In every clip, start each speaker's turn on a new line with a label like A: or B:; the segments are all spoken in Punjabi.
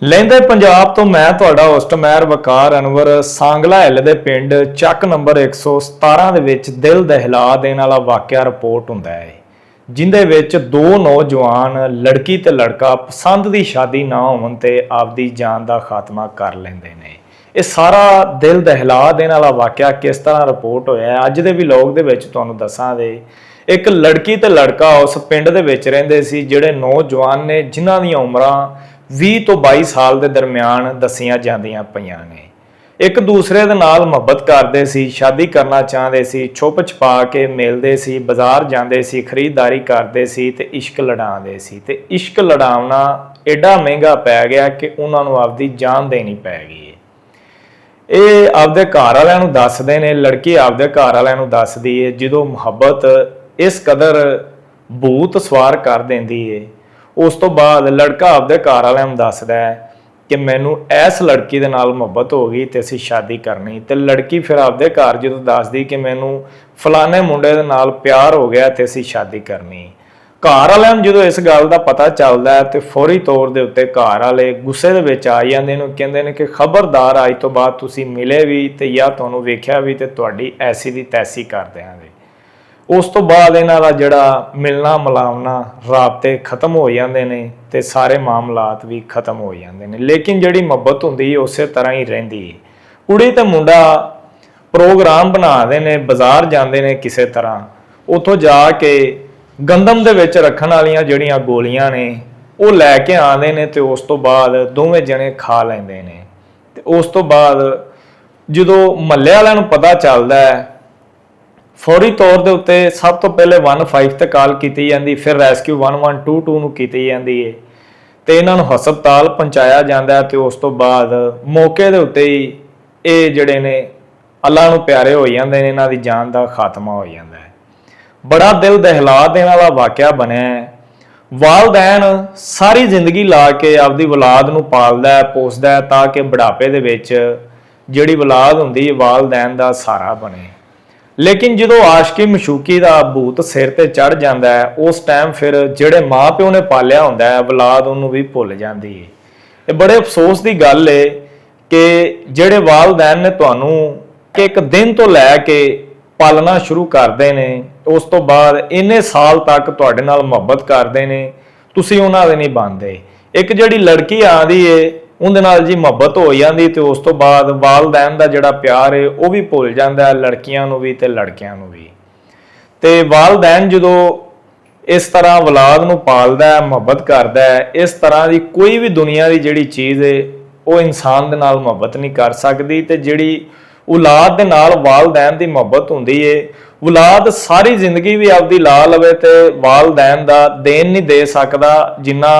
A: ਲਹਿੰਦੇ ਪੰਜਾਬ ਤੋਂ ਮੈਂ ਤੁਹਾਡਾ ਹੋਸਟ ਮੈਰ ਵਕਾਰ ਅਨਵਰ ਸਾਂਗਲਾ ਹਿੱਲ ਦੇ ਪਿੰਡ ਚੱਕ ਨੰਬਰ 117 ਦੇ ਵਿੱਚ ਦਿਲ ਦਹਿਲਾ ਦੇਣ ਵਾਲਾ ਵਾਕਿਆ ਰਿਪੋਰਟ ਹੁੰਦਾ ਹੈ ਜਿੰਦੇ ਵਿੱਚ ਦੋ ਨੌਜਵਾਨ ਲੜਕੀ ਤੇ ਲੜਕਾ ਪਸੰਦ ਦੀ ਸ਼ਾਦੀ ਨਾ ਹੋਣ ਤੇ ਆਪਦੀ ਜਾਨ ਦਾ ਖਾਤਮਾ ਕਰ ਲੈਂਦੇ ਨੇ। ਇਹ ਸਾਰਾ ਦਿਲ ਦਹਿਲਾ ਦੇਣ ਵਾਲਾ ਵਾਕਿਆ ਕਿਸ ਤਰ੍ਹਾਂ ਰਿਪੋਰਟ ਹੋਇਆ ਹੈ ਅੱਜ ਦੇ ਵਲੌਗ ਦੇ ਵਿੱਚ ਤੁਹਾਨੂੰ ਦੱਸਾਂਗੇ। ਇੱਕ ਲੜਕੀ ਤੇ ਲੜਕਾ ਉਸ ਪਿੰਡ ਦੇ ਵਿੱਚ ਰਹਿੰਦੇ ਸੀ ਜਿਹੜੇ ਨੌਜਵਾਨ ਨੇ ਜਿਨ੍ਹਾਂ ਦੀਆਂ ਉਮਰਾਂ 20 ਤੋਂ 22 ਸਾਲ ਦੇ ਦਰਮਿਆਨ ਦੱਸੀਆਂ ਜਾਂਦੀਆਂ ਪਈਆਂ ਨੇ। ਇੱਕ ਦੂਸਰੇ ਦੇ ਨਾਲ ਮੁਹੱਬਤ ਕਰਦੇ ਸੀ, ਸ਼ਾਦੀ ਕਰਨਾ ਚਾਹੁੰਦੇ ਸੀ, ਛੁਪ ਛਪਾ ਕੇ ਮਿਲਦੇ ਸੀ, ਬਾਜ਼ਾਰ ਜਾਂਦੇ ਸੀ, ਖਰੀਦਦਾਰੀ ਕਰਦੇ ਸੀ ਤੇ ਇਸ਼ਕ ਲੜਾਉਂਦੇ ਸੀ ਤੇ ਇਸ਼ਕ ਲੜਾਉਣਾ ਐਡਾ ਮਹਿੰਗਾ ਪੈ ਗਿਆ ਕਿ ਉਹਨਾਂ ਨੂੰ ਆਪਦੀ ਜਾਨ ਦੇਣੀ ਪੈ ਗਈ। ਇਹ ਆਪਦੇ ਘਰ ਵਾਲਿਆਂ ਨੂੰ ਦੱਸਦੇ ਨੇ, ਲੜਕੀ ਆਪਦੇ ਘਰ ਵਾਲਿਆਂ ਨੂੰ ਦੱਸਦੀ ਹੈ। ਜਦੋਂ ਮੁਹੱਬਤ ਇਸ ਕਦਰ ਭੂਤ ਸਵਾਰ ਕਰ ਦਿੰਦੀ ਹੈ ਉਸ ਤੋਂ ਬਾਅਦ ਲੜਕਾ ਆਪਦੇ ਘਰ ਵਾਲਿਆਂ ਨੂੰ ਦੱਸਦਾ ਹੈ ਕਿ ਮੈਨੂੰ ਇਸ ਲੜਕੀ ਦੇ ਨਾਲ ਮੁਹੱਬਤ ਹੋ ਗਈ ਤੇ ਅਸੀਂ ਸ਼ਾਦੀ ਕਰਨੀ। ਤੇ ਲੜਕੀ ਫਿਰ ਆਪਦੇ ਘਰ ਜਦੋਂ ਦੱਸਦੀ ਕਿ ਮੈਨੂੰ ਫਲਾਣੇ ਮੁੰਡੇ ਦੇ ਨਾਲ ਪਿਆਰ ਹੋ ਗਿਆ ਤੇ ਅਸੀਂ ਸ਼ਾਦੀ ਕਰਨੀ। ਘਰ ਵਾਲਿਆਂ ਨੂੰ ਜਦੋਂ ਇਸ ਗੱਲ ਦਾ ਪਤਾ ਚੱਲਦਾ ਹੈ ਤੇ ਫੌਰੀ ਤੌਰ ਦੇ ਉੱਤੇ ਘਰ ਵਾਲੇ ਗੁੱਸੇ ਦੇ ਵਿੱਚ ਆ ਜਾਂਦੇ ਨੇ, ਕਹਿੰਦੇ ਨੇ ਕਿ ਖਬਰਦਾਰ ਅੱਜ ਤੋਂ ਬਾਅਦ ਤੁਸੀਂ ਮਿਲੇ ਵੀ ਤੇ ਜਾਂ ਤੁਹਾਨੂੰ ਵੇਖਿਆ ਵੀ ਤੇ ਤੁਹਾਡੀ ਐਸੀ ਦੀ ਤੈਸੀ ਕਰ ਦਿਆਂਗੇ। ਉਸ ਤੋਂ ਬਾਅਦ ਇਹਨਾਂ ਦਾ ਜਿਹੜਾ ਮਿਲਣਾ ਮਿਲਾਵਣਾ ਰਾਬਤੇ ਖਤਮ ਹੋ ਜਾਂਦੇ ਨੇ ਤੇ ਸਾਰੇ ਮਾਮਲਾਤ ਵੀ ਖਤਮ ਹੋ ਜਾਂਦੇ ਨੇ। ਲੇਕਿਨ ਜਿਹੜੀ ਮੁਹੱਬਤ ਹੁੰਦੀ ਹੈ ਉਸੇ ਤਰ੍ਹਾਂ ਹੀ ਰਹਿੰਦੀ ਹੈ। ਕੁੜੀ ਤੇ ਮੁੰਡਾ ਪ੍ਰੋਗਰਾਮ ਬਣਾਉਂਦੇ ਨੇ, ਬਾਜ਼ਾਰ ਜਾਂਦੇ ਨੇ, ਕਿਸੇ ਤਰ੍ਹਾਂ ਉੱਥੋਂ ਜਾ ਕੇ ਗੰਦਮ ਦੇ ਵਿੱਚ ਰੱਖਣ ਵਾਲੀਆਂ ਜਿਹੜੀਆਂ ਗੋਲੀਆਂ ਨੇ ਉਹ ਲੈ ਕੇ ਆਉਂਦੇ ਨੇ ਤੇ ਉਸ ਤੋਂ ਬਾਅਦ ਦੋਵੇਂ ਜਣੇ ਖਾ ਲੈਂਦੇ ਨੇ। ਤੇ ਉਸ ਤੋਂ ਬਾਅਦ ਜਦੋਂ ਮਹੱਲੇ ਵਾਲਿਆਂ ਨੂੰ ਪਤਾ ਚੱਲਦਾ ਹੈ ਫੌਰੀ ਤੌਰ ਦੇ ਉੱਤੇ ਸਭ ਤੋਂ ਪਹਿਲੇ 15 ਤੇ ਕਾਲ ਕੀਤੀ ਜਾਂਦੀ, ਫਿਰ ਰੈਸਕਿਊ 1122 ਨੂੰ ਕੀਤੀ ਜਾਂਦੀ ਹੈ ਤੇ ਇਹਨਾਂ ਨੂੰ ਹਸਪਤਾਲ ਪਹੁੰਚਾਇਆ ਜਾਂਦਾ ਹੈ। ਤੇ ਉਸ ਤੋਂ ਬਾਅਦ ਮੌਕੇ ਦੇ ਉੱਤੇ ਹੀ ਇਹ ਜਿਹੜੇ ਨੇ ਅੱਲਾ ਨੂੰ ਪਿਆਰੇ ਹੋ ਜਾਂਦੇ ਨੇ, ਇਹਨਾਂ ਦੀ ਜਾਨ ਦਾ ਖਾਤਮਾ ਹੋ ਜਾਂਦਾ ਹੈ। ਬੜਾ ਦਿਲ ਦਹਿਲਾ ਦੇਣ ਵਾਲਾ ਵਾਕਿਆ ਬਣਿਆ ਹੈ। ਵਾਲਦੈਨ ਸਾਰੀ ਜ਼ਿੰਦਗੀ ਲਾ ਕੇ ਆਪਦੀ ਔਲਾਦ ਨੂੰ ਪਾਲਦਾ ਹੈ, ਪੋਸਦਾ ਹੈ ਤਾਂ ਕਿ ਬੁਢਾਪੇ ਦੇ ਵਿੱਚ ਜਿਹੜੀ ਔਲਾਦ ਹੁੰਦੀ ਹੈ ਵਾਲਦੈਨ ਦਾ ਸਹਾਰਾ ਬਣੇ। ਲੇਕਿਨ ਜਦੋਂ ਆਸ਼ਕੀ ਮਸ਼ੂਕੀ ਦਾ ਭੂਤ ਸਿਰ ਤੇ ਚੜ ਜਾਂਦਾ ਹੈ ਉਸ ਟਾਈਮ ਫਿਰ ਜਿਹੜੇ ਮਾਂ-ਪਿਓ ਨੇ ਪਾਲਿਆ ਹੁੰਦਾ ਹੈ ਔਲਾਦ ਉਹਨੂੰ ਵੀ ਭੁੱਲ ਜਾਂਦੀ ਹੈ। ਇਹ ਬੜੇ ਅਫਸੋਸ ਦੀ ਗੱਲ ਹੈ ਕਿ ਜਿਹੜੇ ਵਾਲਦੈਨ ਨੇ ਤੁਹਾਨੂੰ ਕਿ ਇੱਕ ਦਿਨ ਤੋਂ ਲੈ ਕੇ ਪਾਲਣਾ ਸ਼ੁਰੂ ਕਰਦੇ ਨੇ ਉਸ ਤੋਂ ਬਾਅਦ ਇੰਨੇ ਸਾਲ ਤੱਕ ਤੁਹਾਡੇ ਨਾਲ ਮੁਹੱਬਤ ਕਰਦੇ ਨੇ, ਤੁਸੀਂ ਉਹਨਾਂ ਦੇ ਨਹੀਂ ਬਣਦੇ। ਇੱਕ ਜਿਹੜੀ ਲੜਕੀ ਆਉਂਦੀ ਏ ਉਹਦੇ ਨਾਲ ਜੀ ਮੁਹੱਬਤ ਹੋ ਜਾਂਦੀ ਤੇ ਉਸ ਤੋਂ ਬਾਅਦ ਵਾਲਦੈਨ ਦਾ ਜਿਹੜਾ ਪਿਆਰ ਹੈ ਉਹ ਵੀ ਭੁੱਲ ਜਾਂਦਾ ਹੈ, ਲੜਕੀਆਂ ਨੂੰ ਵੀ ਤੇ ਲੜਕਿਆਂ ਨੂੰ ਵੀ। ਤੇ ਵਾਲਦੈਨ ਜਦੋਂ ਇਸ ਤਰ੍ਹਾਂ ਔਲਾਦ ਨੂੰ ਪਾਲਦਾ ਹੈ, ਮੁਹੱਬਤ ਕਰਦਾ ਹੈ, ਇਸ ਤਰ੍ਹਾਂ ਦੀ ਕੋਈ ਵੀ ਦੁਨੀਆ ਦੀ ਜਿਹੜੀ ਚੀਜ਼ ਹੈ ਉਹ ਇਨਸਾਨ ਦੇ ਨਾਲ ਮੁਹੱਬਤ ਨਹੀਂ ਕਰ ਸਕਦੀ। ਤੇ ਜਿਹੜੀ ਔਲਾਦ ਦੇ ਨਾਲ ਵਾਲਦੈਨ ਦੀ ਮੁਹੱਬਤ ਹੁੰਦੀ ਹੈ, ਔਲਾਦ ਸਾਰੀ ਜ਼ਿੰਦਗੀ ਵੀ ਆਪਦੀ ਲਾ ਲਵੇ ਤੇ ਵਾਲਦੈਨ ਦਾ ਦੇਣ ਨਹੀਂ ਦੇ ਸਕਦਾ ਜਿੰਨਾ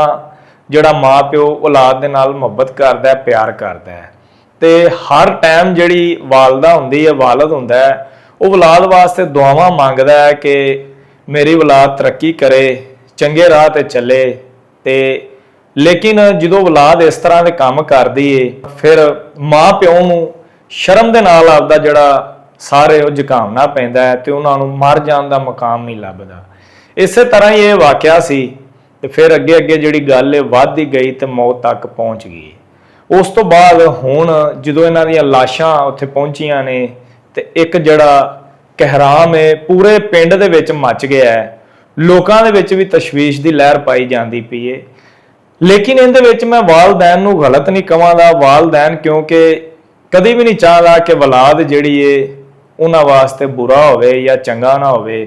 A: ਜਿਹੜਾ ਮਾਂ ਪਿਓ ਔਲਾਦ ਦੇ ਨਾਲ ਮੁਹੱਬਤ ਕਰਦਾ ਹੈ, ਪਿਆਰ ਕਰਦਾ ਹੈ। ਤੇ ਹਰ ਟਾਈਮ ਜਿਹੜੀ ਵਾਲਦਾ ਹੁੰਦੀ ਹੈ, ਵਾਲਦ ਹੁੰਦਾ ਹੈ, ਉਹ ਔਲਾਦ ਵਾਸਤੇ ਦੁਆਵਾਂ ਮੰਗਦਾ ਹੈ ਕਿ ਮੇਰੀ ਔਲਾਦ ਤਰੱਕੀ ਕਰੇ, ਚੰਗੇ ਰਾਹ ਤੇ ਚੱਲੇ। ਤੇ ਲੇਕਿਨ ਜਦੋਂ ਔਲਾਦ ਇਸ ਤਰ੍ਹਾਂ ਦੇ ਕੰਮ ਕਰਦੀ ਹੈ ਫਿਰ ਮਾਂ ਪਿਓ ਨੂੰ ਸ਼ਰਮ ਦੇ ਨਾਲ ਆਪਦਾ ਜਿਹੜਾ ਸਾਰੇ ਉਹ ਝੁਕਾਉਣਾ ਪੈਂਦਾ ਹੈ ਤੇ ਉਹਨਾਂ ਨੂੰ ਮਰ ਜਾਣ ਦਾ ਮੁਕਾਮ ਨਹੀਂ ਲੱਭਦਾ। ਇਸੇ ਤਰ੍ਹਾਂ ਹੀ ਇਹ ਵਾਕਿਆ ਸੀ ਤੇ ਫਿਰ ਅੱਗੇ ਜਿਹੜੀ ਗੱਲ ਹੈ ਵੱਧਦੀ ਗਈ ਤੇ ਮੌਤ ਤੱਕ ਪਹੁੰਚ ਗਈ। ਉਸ ਤੋਂ ਬਾਅਦ ਹੁਣ ਜਦੋਂ ਇਹਨਾਂ ਦੀਆਂ ਲਾਸ਼ਾਂ ਉੱਥੇ ਪਹੁੰਚੀਆਂ ਨੇ ਤੇ ਇੱਕ ਜਿਹੜਾ ਕਹਿਰਾਮ ਹੈ ਪੂਰੇ ਪਿੰਡ ਦੇ ਵਿੱਚ ਮੱਚ ਗਿਆ ਹੈ, ਲੋਕਾਂ ਦੇ ਵਿੱਚ ਵੀ ਤਸ਼ਵੀਸ਼ ਦੀ ਲਹਿਰ ਪਾਈ ਜਾਂਦੀ ਪਈ ਹੈ। ਲੇਕਿਨ ਇਹਦੇ ਵਿੱਚ ਮੈਂ ਵਾਲਦੈਨ ਨੂੰ ਗਲਤ ਨਹੀਂ ਕਹਾਂਗਾ। ਵਾਲਦੈਨ ਕਿਉਂਕਿ ਕਦੀ ਵੀ ਨਹੀਂ ਚਾਹਦਾ ਕਿ ਔਲਾਦ ਜਿਹੜੀ ਹੈ ਉਹਨਾਂ ਵਾਸਤੇ ਬੁਰਾ ਹੋਵੇ ਜਾਂ ਚੰਗਾ ਨਾ ਹੋਵੇ,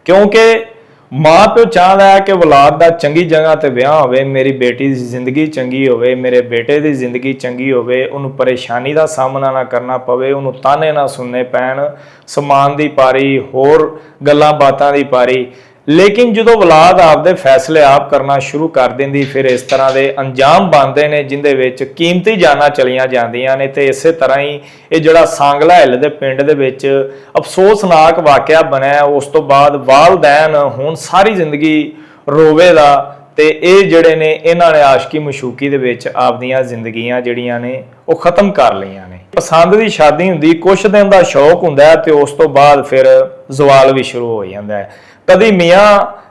A: ਕਿਉਂਕਿ ਮਾਂ ਪਿਓ ਚਾਹਦਾ ਹੈ ਕਿ ਔਲਾਦ ਦਾ ਚੰਗੀ ਜਗ੍ਹਾ ਤੇ ਵਿਆਹ ਹੋਵੇ, ਮੇਰੀ ਬੇਟੀ ਦੀ ਜ਼ਿੰਦਗੀ ਚੰਗੀ ਹੋਵੇ, ਮੇਰੇ ਬੇਟੇ ਦੀ ਜ਼ਿੰਦਗੀ ਚੰਗੀ ਹੋਵੇ, ਉਹਨੂੰ ਪਰੇਸ਼ਾਨੀ ਦਾ ਸਾਹਮਣਾ ਨਾ ਕਰਨਾ ਪਵੇ, ਉਹਨੂੰ ਤਾਨੇ ਨਾ ਸੁਣਨੇ ਪੈਣ, ਸਮਾਨ ਦੀ ਪਾਰੀ, ਹੋਰ ਗੱਲਾਂ ਬਾਤਾਂ ਦੀ ਪਾਰੀ। ਲੇਕਿਨ ਜਦੋਂ ਔਲਾਦ ਆਪਦੇ ਫੈਸਲੇ ਆਪ ਕਰਨਾ ਸ਼ੁਰੂ ਕਰ ਦਿੰਦੀ ਫਿਰ ਇਸ ਤਰ੍ਹਾਂ ਦੇ ਅੰਜਾਮ ਬਣਦੇ ਨੇ ਜਿੰਦੇ ਵਿੱਚ ਕੀਮਤੀ ਜਾਨਾਂ ਚਲੀਆਂ ਜਾਂਦੀਆਂ ਨੇ। ਤੇ ਇਸੇ ਤਰ੍ਹਾਂ ਹੀ ਇਹ ਜਿਹੜਾ ਸਾਂਗਲਾ ਹਿੱਲ ਦੇ ਪਿੰਡ ਦੇ ਵਿੱਚ ਅਫਸੋਸਨਾਕ ਵਾਕਿਆ ਬਣਿਆ। ਉਸ ਤੋਂ ਬਾਅਦ ਵਾਲਦੈਨ ਹੁਣ ਸਾਰੀ ਜ਼ਿੰਦਗੀ ਰੋਵੇਗਾ ਤੇ ਇਹ ਜਿਹੜੇ ਨੇ ਇਹਨਾਂ ਨੇ ਆਸ਼ਕੀ ਮਸ਼ੂਕੀ ਦੇ ਵਿੱਚ ਆਪਦੀਆਂ ਜ਼ਿੰਦਗੀਆਂ ਜਿਹੜੀਆਂ ਨੇ ਉਹ ਖਤਮ ਕਰ ਲਈਆਂ ਨੇ। ਪਸੰਦ ਦੀ ਸ਼ਾਦੀ ਹੁੰਦੀ, ਕੁਛ ਦਿਨ ਦਾ ਸ਼ੌਕ ਹੁੰਦਾ ਤੇ ਉਸ ਤੋਂ ਬਾਅਦ ਫਿਰ ਜ਼ਵਾਲ ਵੀ ਸ਼ੁਰੂ ਹੋ ਜਾਂਦਾ ਹੈ। ਕਦੀ ਮੀਆਂ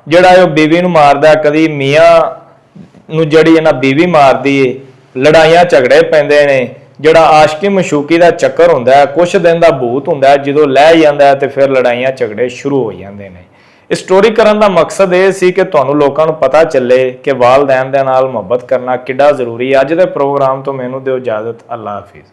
A: ਜਿਹੜਾ ਉਹ ਬੀਵੀ ਨੂੰ ਮਾਰਦਾ, ਕਦੀ ਮੀਆਂ ਨੂੰ ਜਿਹੜੀ ਇਹਨਾਂ ਬੀਵੀ ਮਾਰਦੀ ਏ ਲੜਾਈਆਂ ਝਗੜੇ ਪੈਂਦੇ ਨੇ। ਜਿਹੜਾ ਆਸ਼ਕੀ ਮਸ਼ੂਕੀ ਦਾ ਚੱਕਰ ਹੁੰਦਾ ਹੈ, ਕੁਛ ਦਿਨ ਦਾ ਭੂਤ ਹੁੰਦਾ ਹੈ, ਜਦੋਂ ਲੈ ਜਾਂਦਾ ਹੈ ਤੇ ਫਿਰ ਲੜਾਈਆਂ ਝਗੜੇ ਸ਼ੁਰੂ ਹੋ ਜਾਂਦੇ ਨੇ। ਇਸ ਸਟੋਰੀ ਕਰਨ ਦਾ ਮਕਸਦ ਇਹ ਸੀ ਕਿ ਤੁਹਾਨੂੰ ਲੋਕਾਂ ਨੂੰ ਪਤਾ ਚੱਲੇ ਕਿ ਵਾਲਦੈਨ ਦੇ ਨਾਲ ਮੁਹੱਬਤ ਕਰਨਾ ਕਿੱਡਾ ਜ਼ਰੂਰੀ ਹੈ। ਅੱਜ ਦੇ ਪ੍ਰੋਗਰਾਮ ਤੋਂ ਮੈਨੂੰ ਦਿਓ ਇਜਾਜ਼ਤ। ਅੱਲਾ ਹਾਫਿਜ਼।